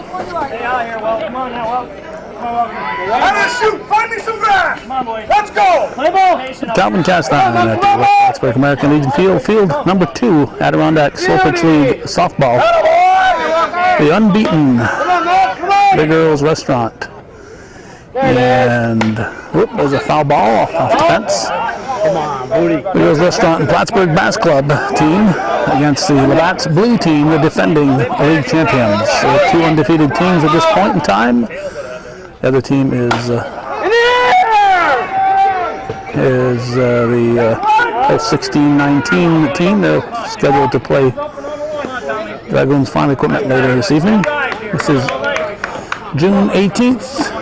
Stay out here, Well. Come on now, Well. I'm gonna shoot! Find me some grass! Come on, boys. Let's go! Play ball! Calvin Castine at the Plattsburgh American Legion Field. Field number 2, Adirondack League softball. The unbeaten Big Earl's Restaurant. And whoop, there's a foul ball off the fence. Come on, booty. Big Earl's Restaurant and Plattsburgh Bass Club team against the Labatt's blue team, the defending league champions. So 2 undefeated teams at this point in time. The other team is the 16-19 team. They're scheduled to play Dragoons Farm Equipment later this evening. This is June 18th,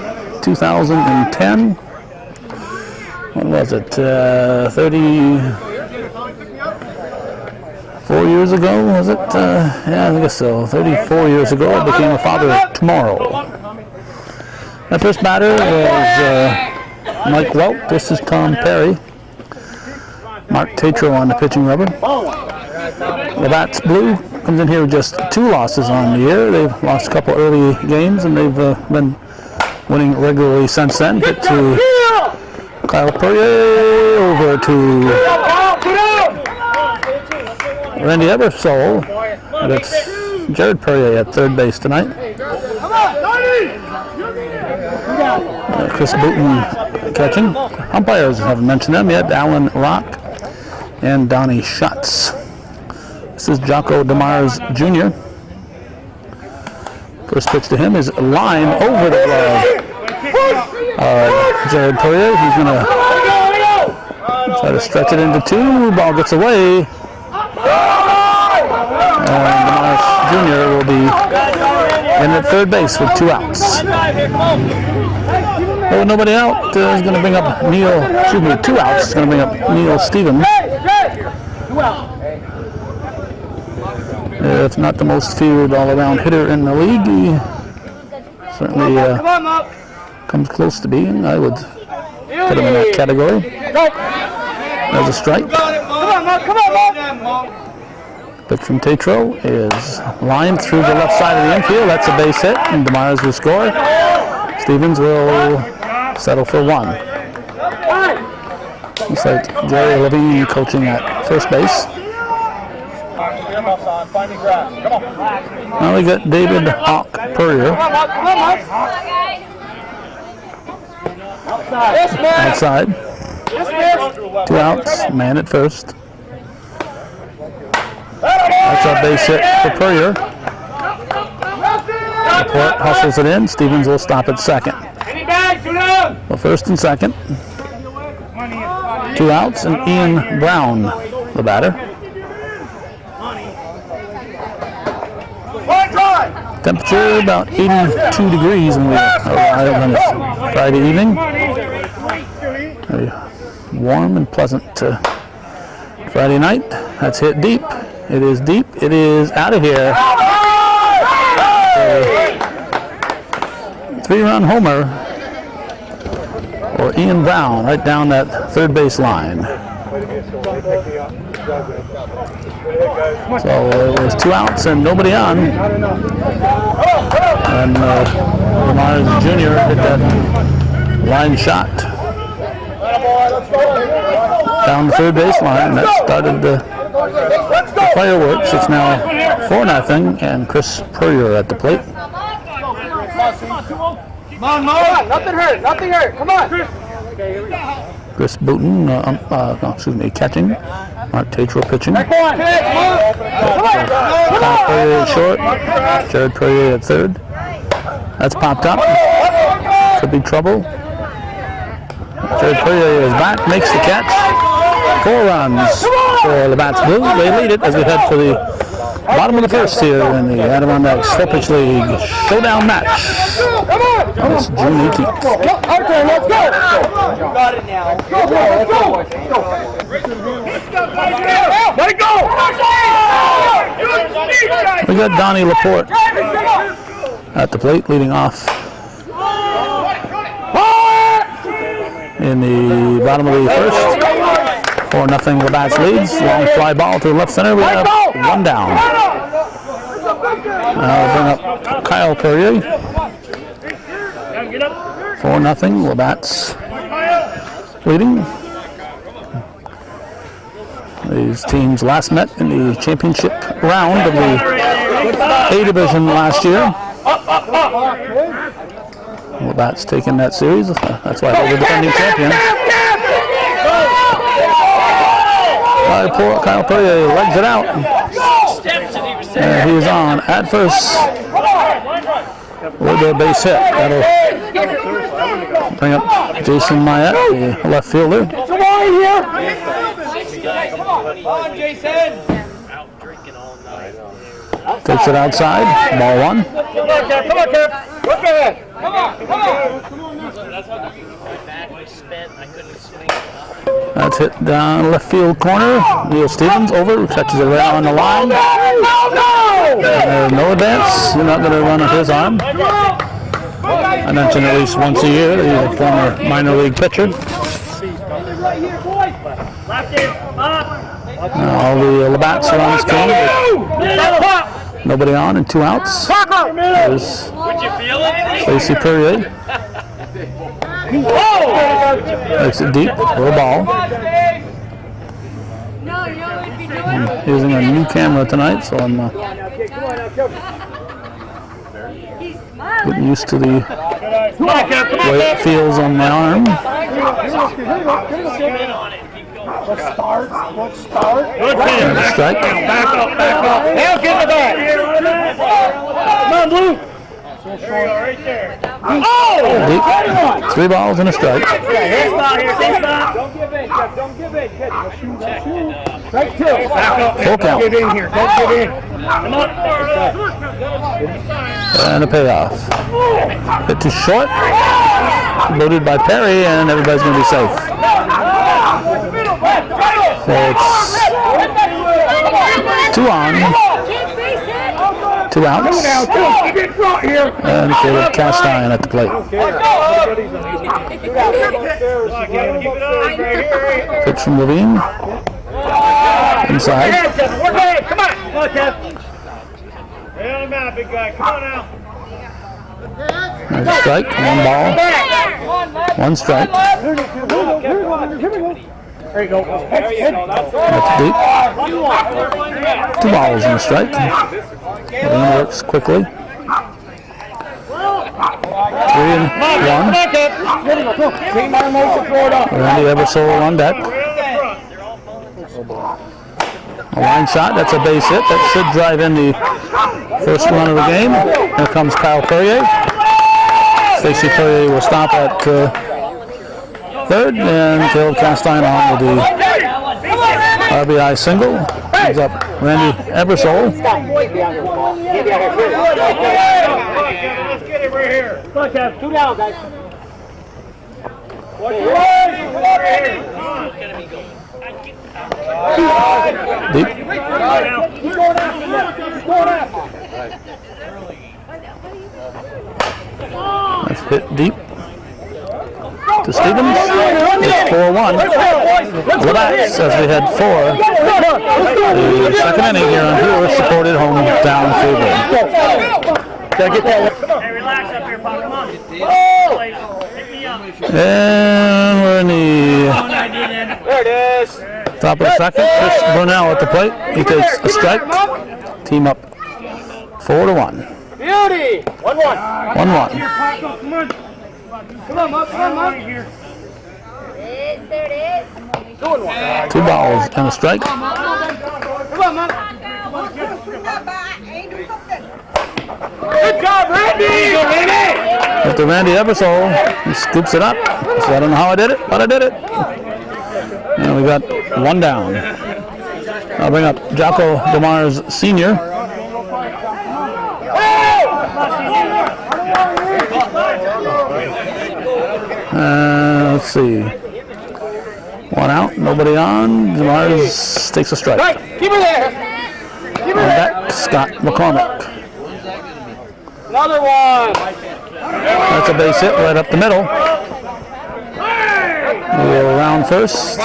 2010. What was it? 34 years ago, was it? Yeah, I guess so. 34 years ago, I became a father tomorrow. My first batter was Mike Welk. This is Tom Perry. Mark Tatro on the pitching rubber. Labatt's Blue comes in here with just 2 losses on the year. They've lost a couple early games and they've been winning regularly since then. Hit to Kyle Perrier, over to Randy Ebersole. And it's Jared Perrier at third base tonight. Chris Booton catching. Umpires, haven't mentioned them yet. Alan Rock and Donnie Schutz. This is Jocko DeMars Jr. First pitch to him is a line over the glove. Jared Perrier, he's going to try to stretch it into 2. Ball gets away. And DeMars Jr. will be in at third base with 2 outs. Oh, nobody out. He's going to bring up 2 outs. He's going to bring up Neil Stevens. If not the most feared all-around hitter in the league, he certainly comes close to being. I would put him in that category. There's a strike. Pitch from Tatro is lined through the left side of the infield. That's a base hit, and DeMars will score. Stevens will settle for 1. Looks like Jerry Levine coaching at first base. Now we got David Hawk Perrier outside. 2 outs, man at first. That's a base hit for Perrier. Laporte hustles it in. Stevens will stop at second. Well, first and second. 2 outs, and Ian Brown, the batter. Temperature about 82 degrees when we arrive on this Friday evening. Very warm and pleasant Friday night. That's hit deep. It is deep. It is out of here. 3-run homer for Ian Brown right down that third base line. So it was 2 outs and nobody on. And DeMars Jr. hit that line shot down the third base line. That started the fireworks. It's now 4-0, and Chris Perrier at the plate. Come on, nothing hurt, come on. Chris Booton, catching. Mark Tatro pitching. Perrier at short. Jared Perrier at third. That's popped up. Could be trouble. Jared Perrier is back, makes the catch. 4 runs for Labatt's Blue. They lead it as we head for the bottom of the first here in the Adirondack League showdown match. It's June 18th. Okay, let's go. Got it now. Let's go. Let it go. We got Donnie Laporte at the plate, leading off in the bottom of the first. 4-0 Labatt's leads. Long fly ball to left center. We have 1 down. I'll bring up Kyle Perrier. 4-0. Labatt's leading. These teams last met in the championship round of the A division last year. Labatt's taken that series. That's why they're the defending champion. Poor Kyle Perrier legs it out. And he is on at first with a base hit. That'll bring up Jason Mayette, the left fielder. Come on here! Come on, Jason! Takes it outside. Ball 1. Come on, Kev. Come on, Kev. Look ahead. Come on. That's hit down left field corner. Neil Stevens over, catches it right on the line. No advance. You're not going to run on his arm. I mentioned at least once a year. He's a former minor league pitcher. All the Labatts are on his team. Nobody on and 2 outs. There's Stacy Perrier. Makes it deep for a ball. I'm using a new camera tonight, so I'm getting used to the way it feels on my arm. Let's start. And a strike. Back up. Now get the bat. Come on, Blue. Right there. Deep. 3 balls and a strike. Don't give in, Jeff. Don't give in. Strike 2. Full count. Don't give in here. Don't give in. Come on. And a payoff. Hit too short. Loaded by Perry, and everybody's going to be safe. So it's 2 on. 2 outs. And Caleb Castine at the plate. Pitch from Levine. Inside. Come on, Kev. Hey on him out, big guy. Come on now. There's a strike. 1 ball. 1 strike. There you go. That's deep. 2 balls and a strike. Levine works quickly. 3 and 1. Randy Eversole on deck. A line shot, that's a base hit. That should drive in the first run of the game. Here comes Kyle Perrier. Stacy Perrier will stop at third, and Caleb Castine on with the RBI single. Brings up Randy Eversole. Let's get it right here. Come on, Kev. 2 down, guys. Deep. That's hit deep to Stevens. It's 4-1. Labatt says we had 4. The second inning here on Hoover supported hometown favorite. Hey, relax up here, Pop. Come on. Pick me up. And we're in the There it is. top of the second. Chris Brunel at the plate. He takes a strike. Team up 4-1. Beauty. 1-1. 1-1. Come on, Mom. Come on, here. 2 balls and a strike. Come on, Mom. Good job, Randy. With the Randy Eversole, he scoops it up. So I don't know how I did it, but I did it. And we got 1 down. I'll bring up Jocko DeMars Sr. Let's see. 1 out, nobody on. DeMars takes a strike. Right, keep her there. Keep her On there. deck, Scott McCormick. Another one. That's a base hit right up the middle. We'll round first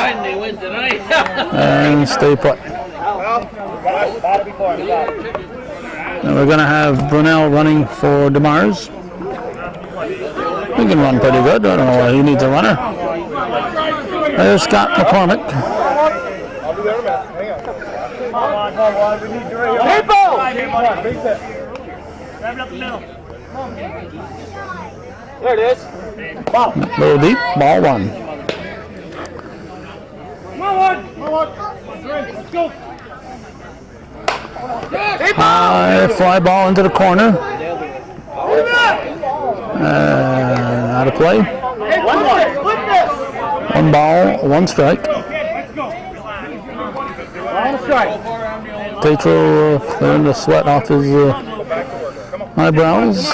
and stay put. And we're going to have Brunel running for DeMars. He can run pretty good. I don't know why he needs a runner. There's Scott McCormick. There it is. Little deep, ball one. High fly ball into the corner. Out of play. One ball, one strike. Tatro clearing the sweat off his eyebrows.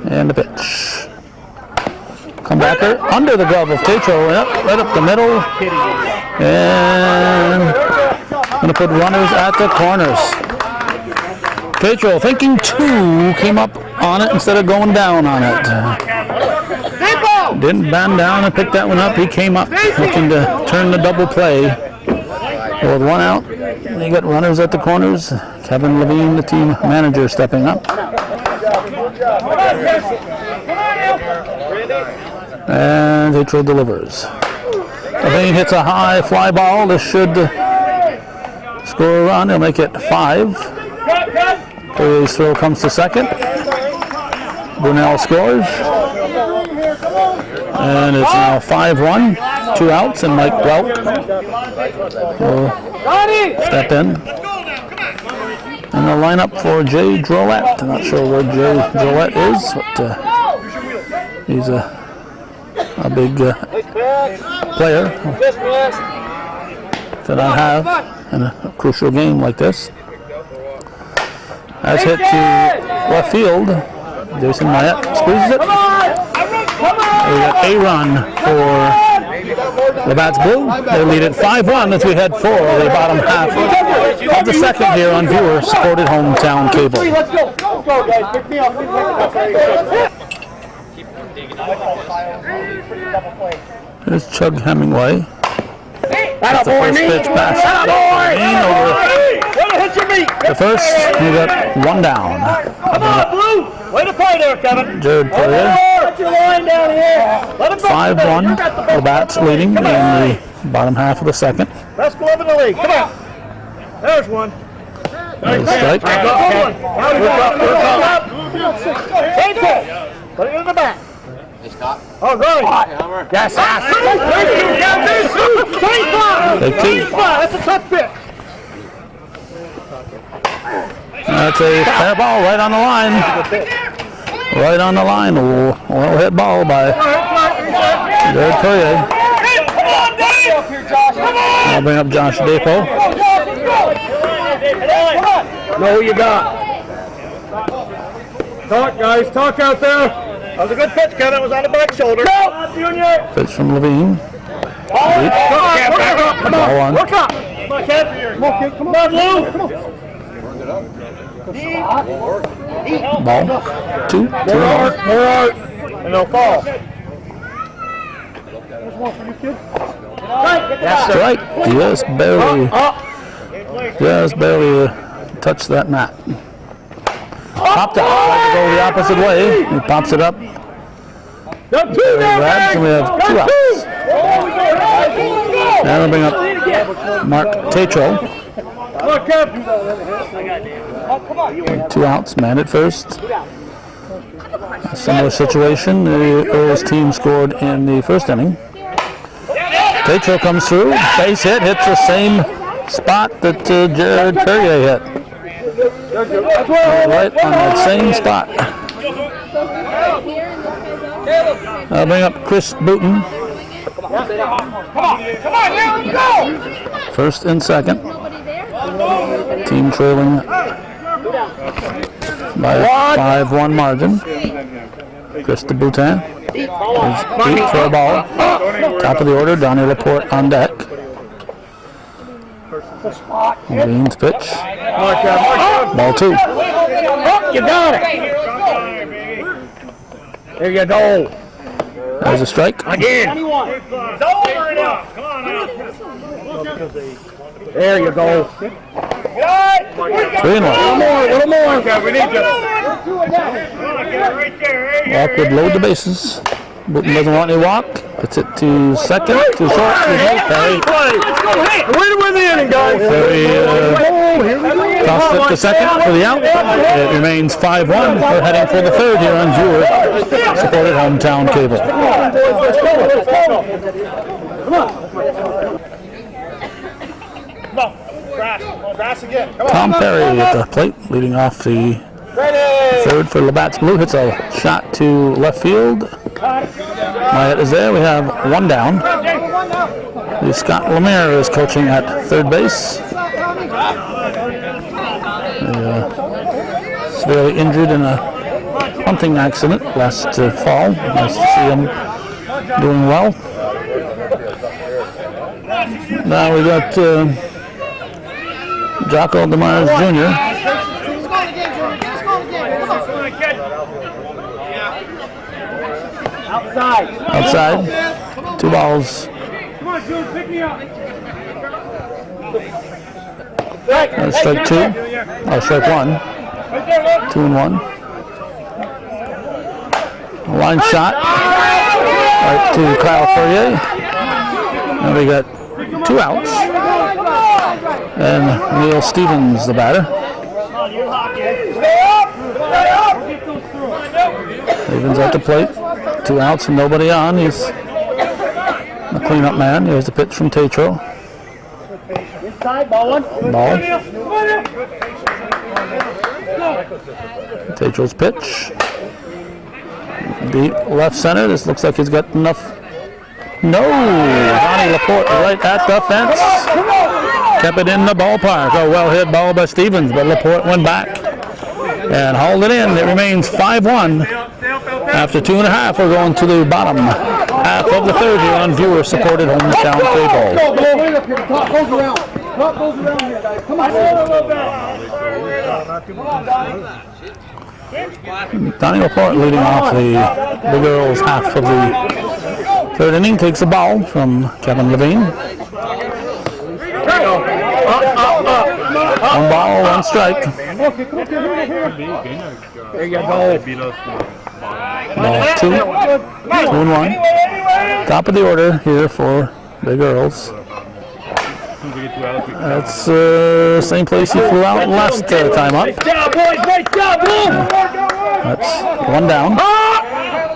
And the pitch. Comebacker under the glove of Tatro, right up the middle. And going to put runners at the corners. Tatro thinking two, came up on it instead of going down on it. Didn't bend down and pick that one up. He came up looking to turn the double play. With one out, they got runners at the corners. Kevin Levine, the team manager, stepping up. And Tatro delivers. Levine hits a high fly ball. This should score a run. He'll make it 5. Perry's throw comes to second. Brunel scores. And it's now 5-1. 2 outs, and Mike Welk will step in. And the lineup for Jay Drolette. I'm not sure where Jay Drolette is, but he's a big player that I have in a crucial game like this. That's hit to left field. Jason Mayette squeezes it. We got a run for Labatt's Blue. They lead at 5-1 as we head for the bottom half of the second here on viewer-supported hometown cable. Let's go. Go, guys. Pick me up. There's Chug Hemingway. That's the first pitch pass. The first, we got one down. Come on, Blue. Way to play there, Kevin. Jared Perrier. Put your line down here. 5-1. Labatt's leading in the bottom half of the second. Best glove in the league. Come on. There's one. There's a strike. Put it in the back. All right. Yes. Take 2. That's a tough pitch. That's a fair ball right on the line. Right on the line. A well hit ball by Jared Perrier. I'll bring up Josh Dapo. Know who you got. Talk, guys. Talk out there. That was a good pitch, Kevin. It was on the back shoulder. Go, Junior. Pitch from Levine. Come on. Ball one. Work up. Come on, Kev. Come on, kid. Come on, Lou. Come on. Ball. 2. More art. And they'll fall. There's one for you, kid. Strike. Just barely touched that mat. Popped up. Tried to go the opposite way. He pops it up. Grabs, and we have 2 outs. Now we'll bring up Mark Tatro. Look, Kev. 2 outs, man at first. A similar situation. The Earl's team scored in the first inning. Tatro comes through, base hit, hits the same spot that Jared Perrier hit. Right on that same spot. I'll bring up Chris Booton. First and second. Team trailing by a 5-1 margin. Chris Boutin is deep for a ball. Top of the order, Donnie Laporte on deck. Levine's pitch. Ball 2. You got it. There you go. There's a strike. Again. There you go. 3-1. Little more. Okay, we need you. Walk would load the bases. Booton doesn't want any walk. Puts it to second. Too short. Perry. Way to win the inning, guys. Perry tosses it to second for the out. It remains 5-1. We're heading for the third here on Viewer supported hometown cable. Grass again. Tom Perry at the plate, leading off the third for Labatt's Blue. Hits a shot to left field. Myatt is there. We have one down. Scott Lemire is coaching at third base. Severely injured in a hunting accident last fall. Nice to see him doing well. Now we got Jocko DeMars Jr. Outside. 2 balls. Come on, June, pick me up. Strike 2. Oh, strike 1. 2-1. Line shot. Right to Kyle Fourier. And we got 2 outs. And Neil Stevens, the batter. Stevens at the plate. 2 outs and nobody on. He's the cleanup man. Here's the pitch from Tatro. Ball. Tatro's pitch. Deep left center. This looks like he's got enough. No! Donnie Laporte right at the fence. Kept it in the ballpark. A well-hit ball by Stevens, but Laporte went back and hauled it in. It remains 5-1. After 2.5, we're going to the bottom half of the third here on viewer-supported hometown cable. Donnie Laporte leading off the Earl's half of the third inning. Takes a ball from Kevin Levine. 1 ball, 1 strike. There you go. Ball 2-1. Top of the order here for Big Earls. That's the same place he flew out last time up. That's 1 down.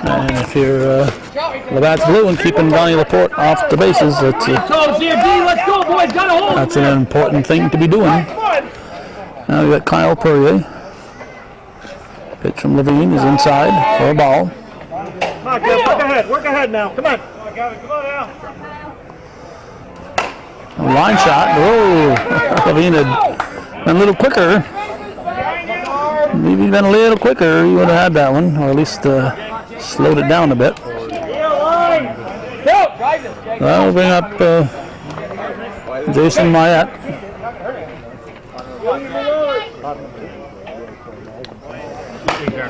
And if you're Labatt's Blue and keeping Donnie Laporte off the bases, that's an important thing to be doing. Now we got Kyle Perrier. Pitch from Levine is inside for a ball. Come on, Kev, work ahead now. Come on. A line shot. Oh, Levine had been a little quicker. Maybe he'd been a little quicker, he would have had that one, or at least slowed it down a bit. Well, we'll bring up Jason Myatt.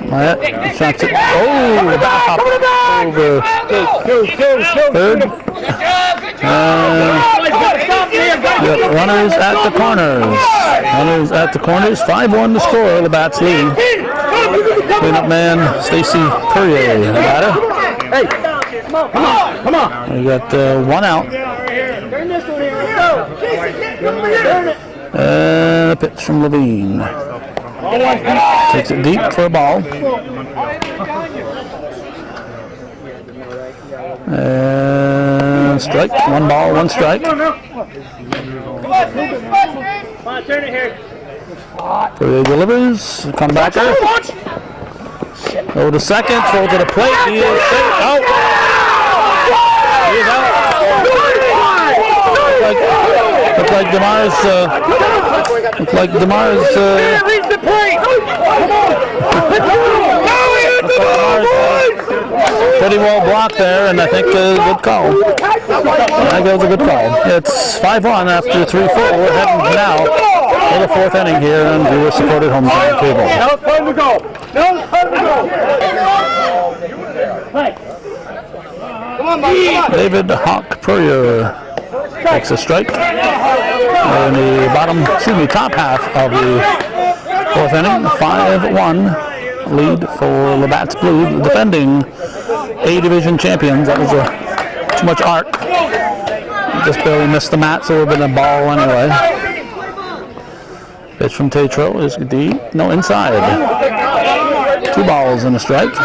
Myatt shots it. Oh, the back hop over third. Runners at the corners. Runners at the corners. 5-1 to score. Labatt's lead. Cleanup man Stacy Perrier, the batter. Hey, come on. We got 1 out. And a pitch from Levine. Takes it deep for a ball. And strike. 1 ball, 1 strike. Come on, turn it here. Perrier delivers. Come back there. Go to second. Throw to the plate. He is safe. Out. He is out. Looks like DeMars. Reach the plate. Pretty well blocked there, and I think a good call. I think that was a good call. It's 5-1 after 3-4. We're heading now for the 4th inning here on viewer-supported hometown cable. Now it's time to go. Come on, Mike. David Hawk Perrier Takes a strike. In the top half of the fourth inning, 5-1 lead for Labatt's Blue, defending A Division champions. That was too much arc. Just barely missed the mat, so it would have been a ball anyway. Pitch from Tatro is inside. 2 balls and a strike.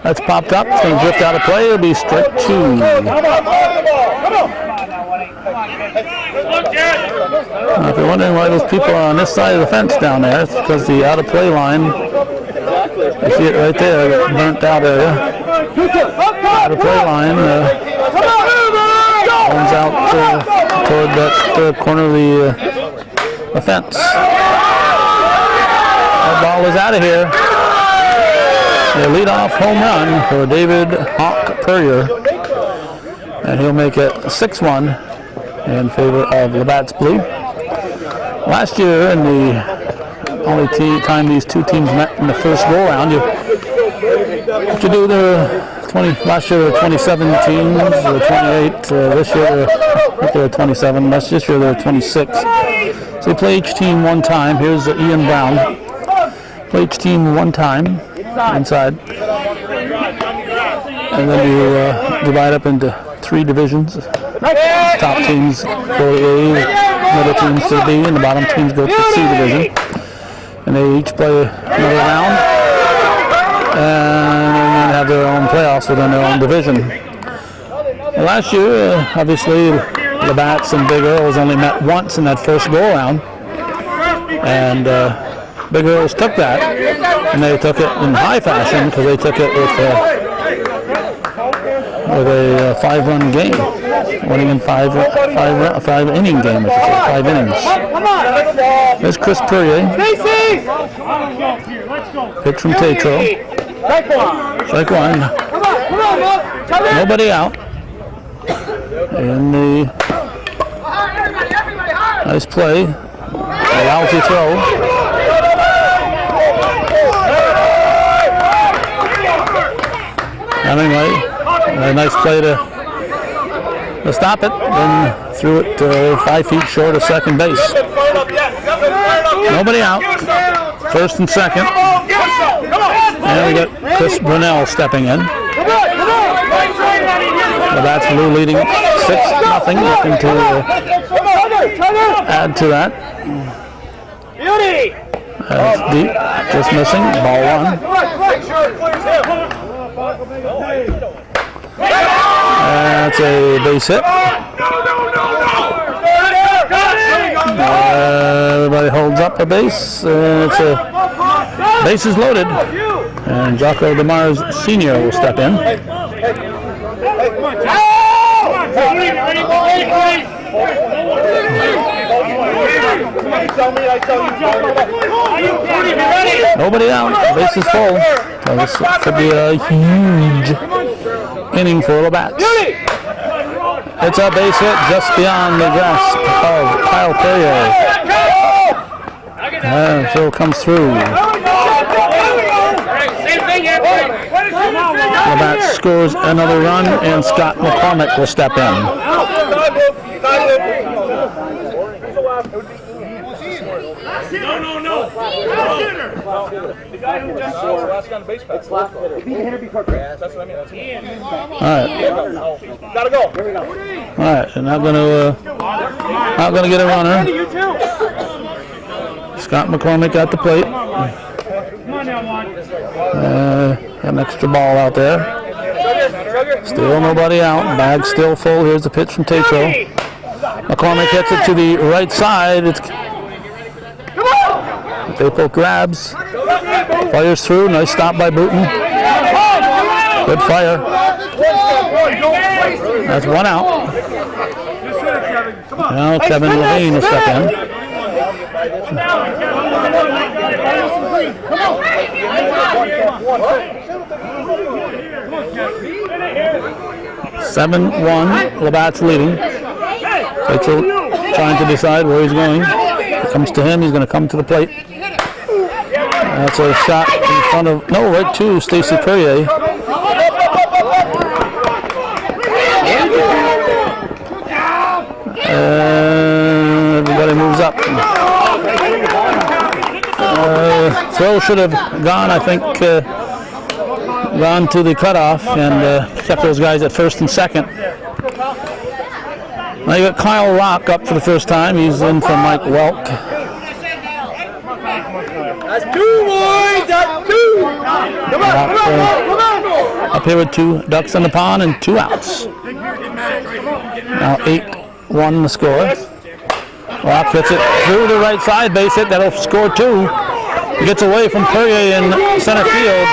That's popped up. It's going to drift out of play. It'll be strike 2. Now, if you're wondering why those people are on this side of the fence down there, it's because the out of play line, you see it right there, that burnt out area. Out of play line runs out toward that corner of the fence. That ball is out of here. A leadoff home run for David Hawk Purrier, and he'll make it 6-1 in favor of Labatt's Blue. Last year, in the only time these two teams met in the first go-round, last year there were 27 teams, there were 28. This year there were 27. This year there were 26. So they play each team one time. Here's Ian Brown. Play each team one time inside, and then you divide up into 3 divisions. Top teams go to A, middle teams to B, and the bottom teams go to the C division. And they each play another round, and then have their own playoffs within their own division. Last year, obviously, Labatt's and Big Earl's only met once in that first go-around, and Big Earl's took that, and they took it in high fashion because they took it with a 5-run game, winning in 5-inning game, I should say, 5 innings. There's Chris Purrier. Pitch from Tatro. Strike 1. Nobody out. And the nice play. A lousy throw. Anyway, a nice play to stop it, then threw it 5 feet short of second base. Nobody out. First and second. And we got Chris Brunell stepping in. Labatt's Blue leading 6-0. Looking to add to that. That's deep. Just missing. Ball 1. That's a base hit. Everybody holds up a base. It's a bases loaded. And Jocko DeMars Sr. will step in. Nobody out. Base is full. So this could be a huge inning for Labatt. It's a base hit just beyond the grasp of Kyle Purrier. And Phil comes through. Labatt scores another run, and Scott McCormick will step in. No. The guy who just last guy on the base pass. It's last hitter. Beat the hitter before grass. That's what I mean. All right. Gotta go. Here we go. All right, and not gonna get a runner. Scott McCormick at the plate. An extra ball out there. Still nobody out. Bag still full. Here's the pitch from Tatro. McCormick hits it to the right side. It's Maple grabs, fires through. Nice stop by Booton. Good fire. That's 1 out. Now Kevin Levine will step in. 7-1. Labatt's leading. Rachel trying to decide where he's going. It comes to him. He's going to come to the plate. That's a shot in front of, right to Stacy Purrier. Everybody moves up. Throw should have gone, I think, gone to the cutoff and kept those guys at first and second. Now you got Kyle Rock up for the first time. He's in for Mike Welk. That's 2, boys! That's 2! Come on, come on, come on! Up here with 2 ducks in the pond and 2 outs. Now 8-1 the score. Rock hits it through the right side base hit. That'll score 2. He gets away from Perrier in center field.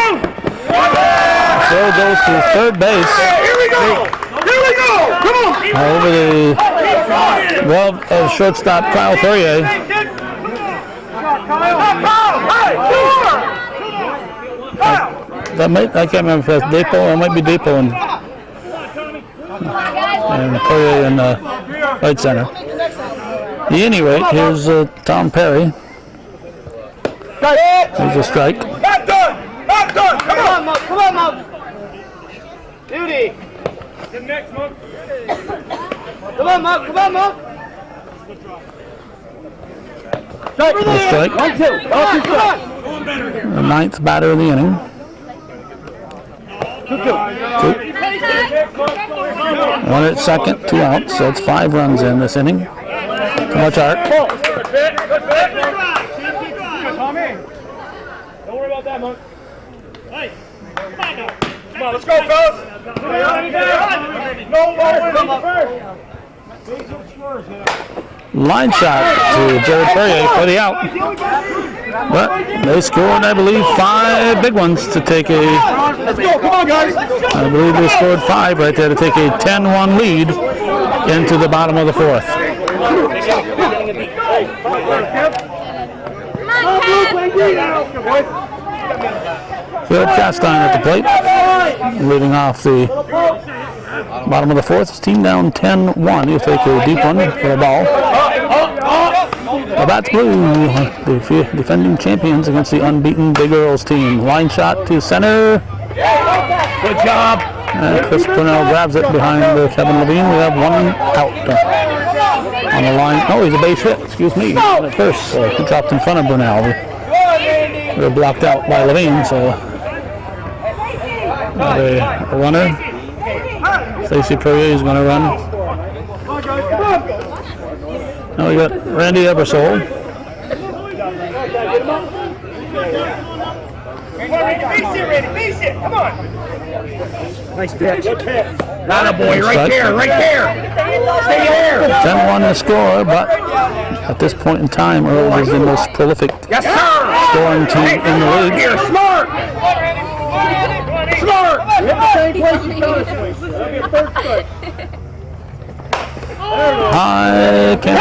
Throw goes to third base. Here we go! Here we go! Come on! Over the glove of shortstop Kyle Perrier. I can't remember if that's Depo. It might be Depo and Perrier in right center. At any rate, here's Tom Perry. Here's a strike. Not done! Not done! Come on, Monk! Come on, Monk! Duty! Come on, Monk! Come on, Monk! A strike. 1-2. The 9th batter of the inning. 2-2. 1 at second, 2 outs. So it's 5 runs in this inning. Too much art. Don't worry about that, Monk. Hey, come on, let's go, fellas. No more first. Line shot to Jared Perrier for the out. But they scored, I believe, 5 big ones to take a... Let's go, come on, guys! I believe they scored 5 right there to take a 10-1 lead into the bottom of the 4th. Philip Chastain at the plate, leading off the bottom of the 4th. His team down 10-1. He'll take a deep one for a ball. Labatt's Blue, the defending champions against the unbeaten Big Earls team. Line shot to center. Good job! And Chris Brunel grabs it behind Kevin Levine. We have 1 out on the line. Oh, he's a base hit. Excuse me. At first, he dropped in front of Brunel. We were blocked out by Levine, so a runner. Stacey Perrier is going to run. Now we got Randy Ebersole. Base it, come on! Nice pitch. Not a boy, right there, right there! Stay there! 10-1 the score, but at this point in time, Earl is the most prolific scoring team in the league. Here, smart! Smart! High can't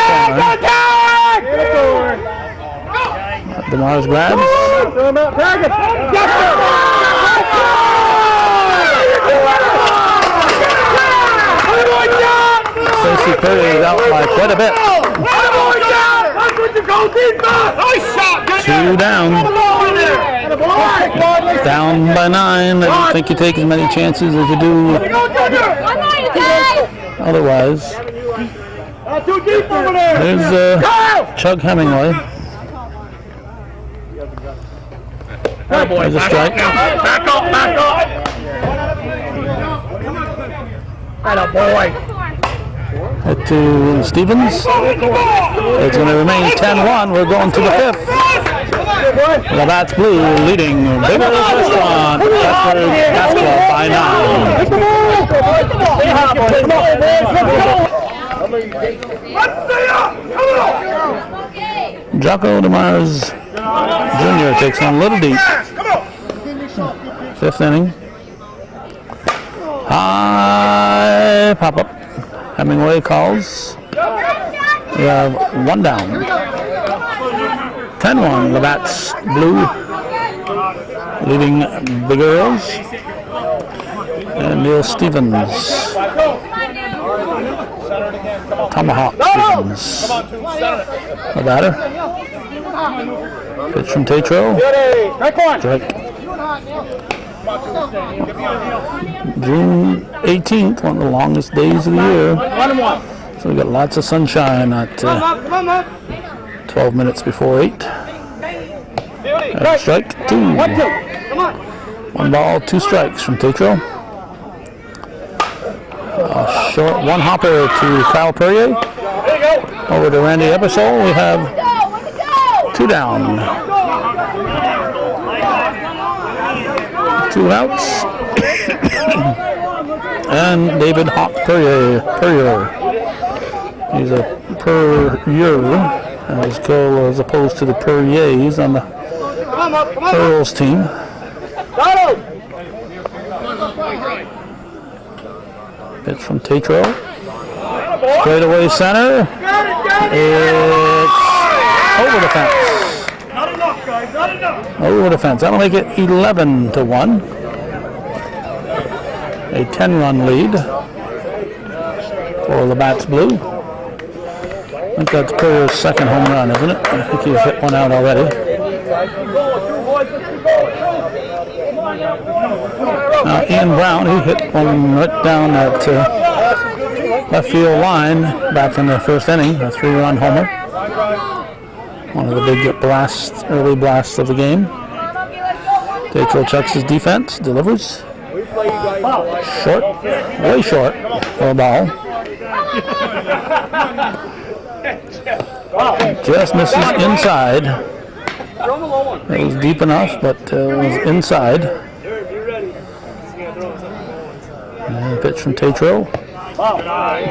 DeMars grabs. Stacey Perrier is out by quite a bit. 2 down. Down by 9. I don't think you take as many chances as you do otherwise. There's Chug Hemingway. There's a strike. Back up, back up! Atta boy! Hit to Stevens. It's going to remain 10-1. We're going to the 5th. Labatt's Blue leading Big Earls Restaurant basketball by 9. Jocko DeMars Jr. takes on Little Deep. 5th inning. High pop-up. Hemingway calls. We have 1 down. 10-1, Labatt's Blue leading Big Earls. And Neil Stevens. Tomahawk Stevens. The batter. Pitch from Tatro. Strike. June 18th, one of the longest days of the year. So we got lots of sunshine at 12 minutes before 8. Strike 2. 1 ball, 2 strikes from Tetro. Short 1 hopper to Kyle Perrier. Over to Randy Ebersol. We have 2 down. 2 outs. And David Hawk Perrier. He's a Perrier as opposed to the Perriers on the Earl's team. Pitch from Tetro. Straight away center. It's over the fence. Not enough, guys. Not enough. Over the fence. That'll make it 11-1. A 10-run lead for Labatt's Blue. I think that's Perrier's second home run, isn't it? I think he's hit one out already. Now Ian Brown, he hit one right down that left field line back in the first inning, a 3-run homer. One of the big early blasts of the game. Tetro checks his defense, delivers. Short, way short for a ball. Just misses inside. It was deep enough, but it was inside. And pitch from Tetro.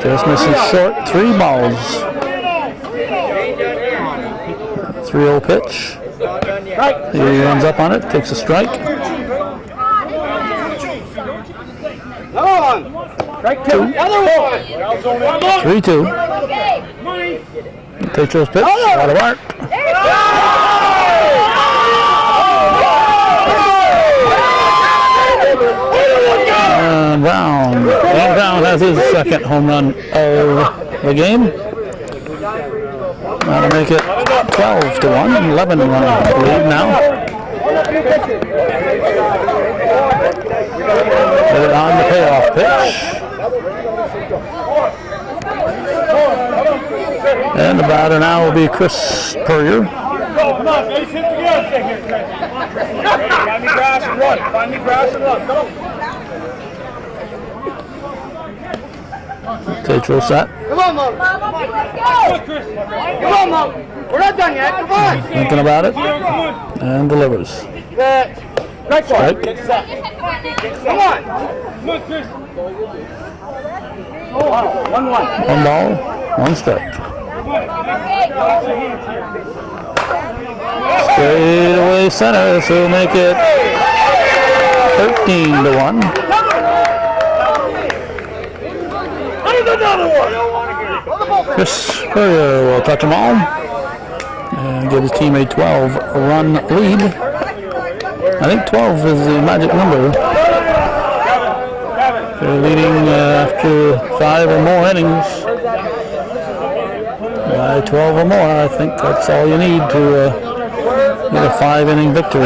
Just misses short. 3 balls. 3-0 pitch. He runs up on it, takes a strike. 3-2. Tetro's pitch, out of mark. And Brown has his second home run of the game. That'll make it 12-1, 11-run lead now. Put it on the payoff pitch. And the batter now will be Chris Perrier. Come on, guys. Hit the gas here, Chris. Find me grass and run. Find me grass and run. Come on. Tetro set. Come on, Mom. Let's go. Come on, Mom. We're not done yet. Come on. Thinking about it. And delivers. Strike. Come on. Come on, Chris. 1 ball, 1 strike. Straight away center, so we'll make it 13-1. Chris Perrier will touch them all and give his team a 12-run lead. I think 12 is the magic number. They're leading after 5 or more innings. By 12 or more, I think that's all you need to get a 5-inning victory.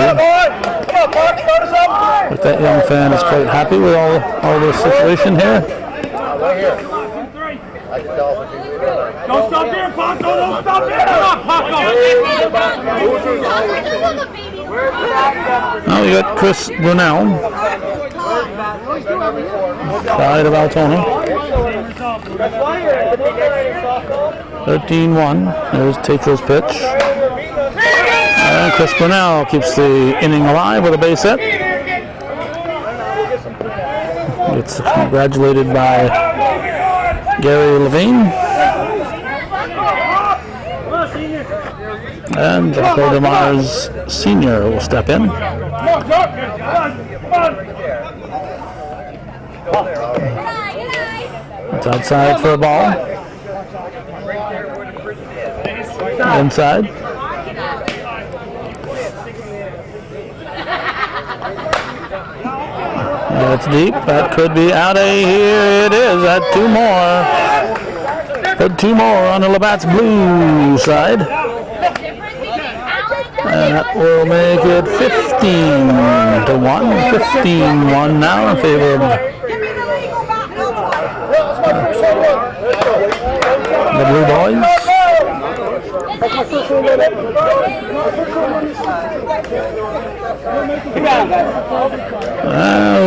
But that young fan is quite happy with all the situation here. Don't stop here, Paco! Don't stop here! Come on, Paco! Now we got Chris Brunel. Side of Altona. 13-1. There's Tetro's pitch. And Chris Brunel keeps the inning alive with a base hit. Gets congratulated by Gary Levine. And Jocko DeMars Sr. will step in. It's outside for a ball. Inside. That's deep. That could be out of here. It is at 2 more. Put 2 more on the Labatt's Blue side. And that will make it 15-1. 15-1 now in favor of boys.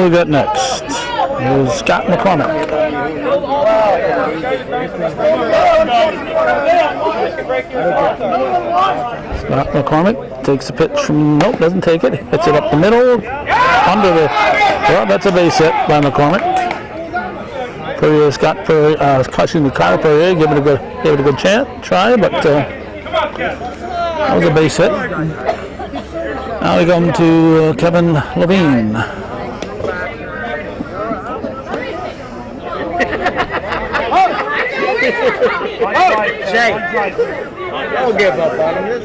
We got next is Scott McCormick. Scott McCormick takes a pitch from, nope, doesn't take it. Hits it up the middle, under the, well, that's a base hit by McCormick. Perrier, Scott Perrier, Kyle Perrier gave it a good try, but that was a base hit. Now we come to Kevin Levine. Shane, don't give up on him.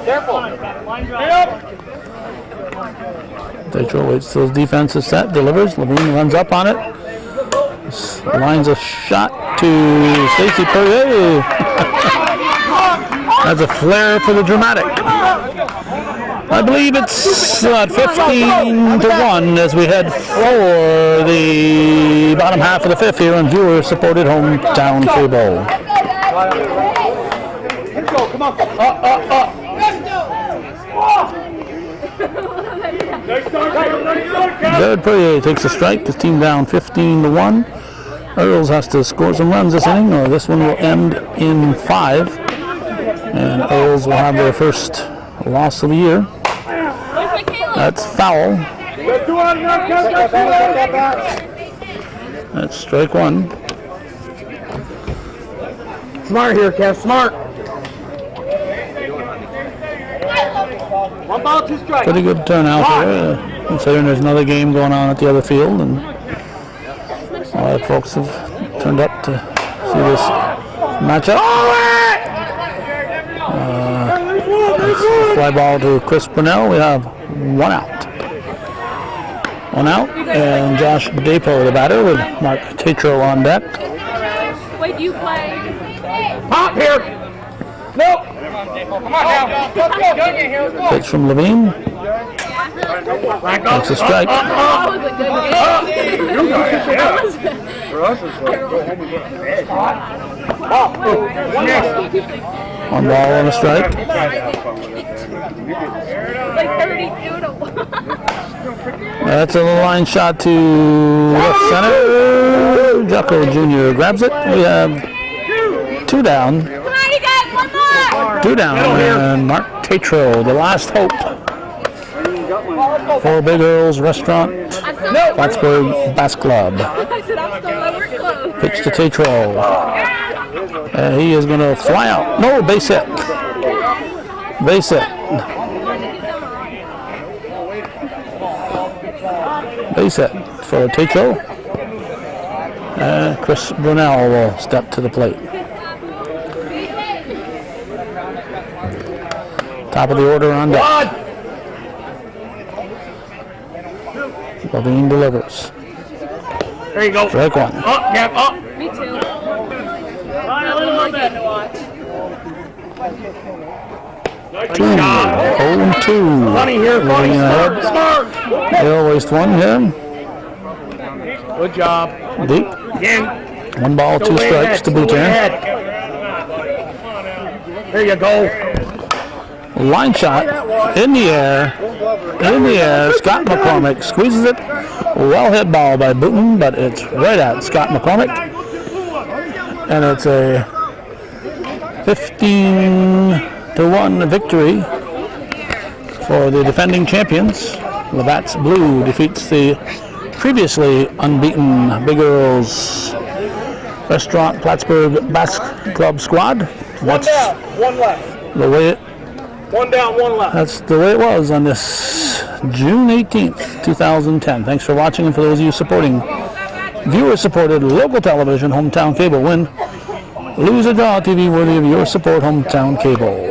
Careful. Tetro waits till his defense is set, delivers. Levine runs up on it. Lines a shot to Stacy Perrier. That's a flare for the dramatic. I believe it's 15-1 as we head for the bottom half of the fifth here on viewer-supported hometown cable. Come on. Jared Perrier takes a strike. His team down 15-1. Earls has to score some runs this inning, or this one will end in 5. And Earls will have their first loss of the year. That's foul. That's strike one. Smart here, Kev. Smart. 1 ball, 2 strikes. Pretty good turnout here, considering there's another game going on at the other field, and a lot of folks have turned up to see this matchup. Fly ball to Chris Brunell. We have 1 out. 1 out, and Josh Dapo, the batter, with Mark Tatro on deck. Wait, do you play? Pop here. Nope. Come on now. Pitch from Levine. Takes a strike. That was a good game. 1 ball and a strike. Like 32 to 1. That's a line shot to left center. Jocko Jr. grabs it. We have 2 down. Come on, you guys, 1 more. 2 down, and Mark Tatro, the last hope for Big Earl's Restaurant, Plattsburgh Bass Club. I said I'm still over close. Pitch to Tatro. He is going to fly out. No, base hit. Base hit. Base hit for Tatro. Chris Brunell will step to the plate. Top of the order on deck. Levine delivers. There you go. Strike one. Up, Kev, up. Me too. I really like that to watch. 0-2. Funny here, funny. Smart. They'll waste 1 here. Good job. Deep. Again. 1 ball, 2 strikes to boot here. There you go. Line shot in the air. In the air. Scott McCormick squeezes it. Well hit ball by Booten, but it's right at Scott McCormick. And it's a 15-1 victory for the defending champions. Labatt's Blue defeats the previously unbeaten Big Earl's Restaurant Plattsburgh Bass Club squad. One down, 1 left. The way 1 down, 1 left. that's the way it was on this June 18th, 2010. Thanks for watching, and for those of you supporting viewer-supported local television, hometown cable, win, lose or draw TV worthy of your support, hometown cable.